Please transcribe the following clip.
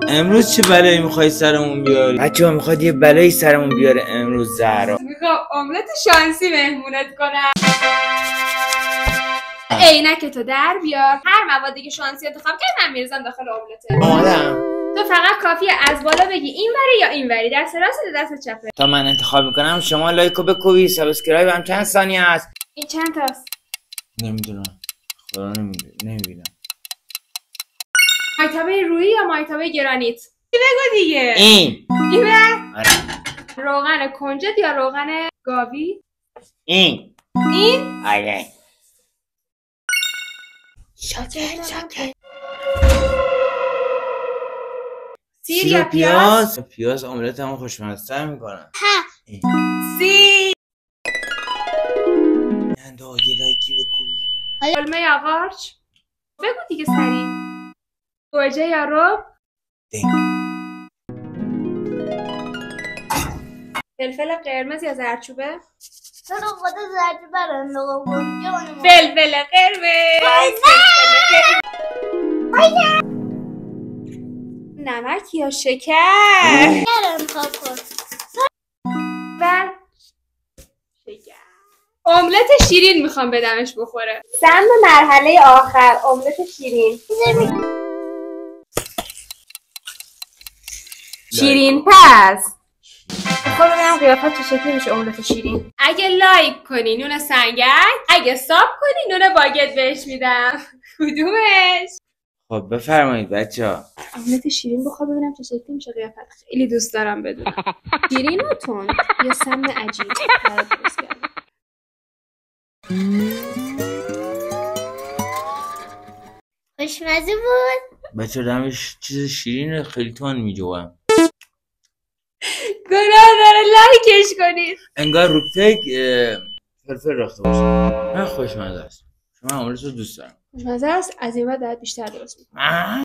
امروز چه بلایی میخوای سرمون بیاری؟ بچه‌ها میخواد یه بلایی سرمون بیاره امروز زهرا. میخوام املت شانسی مهمونت کنم. عینکتو در بیار. هر موادی که شانسی انتخاب کردی من میریزم داخل املته. آدم تو فقط کافیه از بالا بگی این وری یا این وری، دست راست یا دست چپه. تا من انتخاب میکنم شما لایکو بکوبی. سابسکرایب هم چند ثانیه است؟ این چند تاست؟ نمیدونم، خدا نمیبینم. مایتابه رویی یا مایتابه گرانیت؟ چی بگو دیگه؟ این آره. روغن کنجد یا روغن گاوی؟ این آره. شاکر. سیر یا پیاز؟ پیاز املت همون خوشمزه میکنن. سیر. ننده یه لایکی بکوبی. قلمه یا قارچ؟ بگو دیگه سریع. گوجه یا رب؟ فلفل قرمز یا زردچوبه؟ تو رو خدا زردچوبه رو انداغم کن. فلفل قرمز. نمک یا شکر؟ شکر انتخاب کن. و شکر. املت شیرین میخوام بدمش بخوره. سم مرحله آخر املت شیرین. شیرین پس خب ببینم قیافت چه شکلی میشه املت شیرین. اگه لایک کنی نون سنگک، اگه ساب کنی نون باگت بهش میدم. کدومش؟ خب بفرمایید بچه‌ها. املت شیرین بخور ببینم چه شکلی میشه قیافت. خیلی دوست دارم بدونم. شیرین و تند یا سم عجیب برای درست کردن. خوشمزه بود. بچه‌ها دمش چیز شیرین خیلی تون میجوام. گناه داره لایکش کنید. انگار رو تک فلفل رخته باشه. من خوشمزه است. شما املت رو دوست دارم. خوشمزه است. از این بعد باید بیشتر درست میکنم.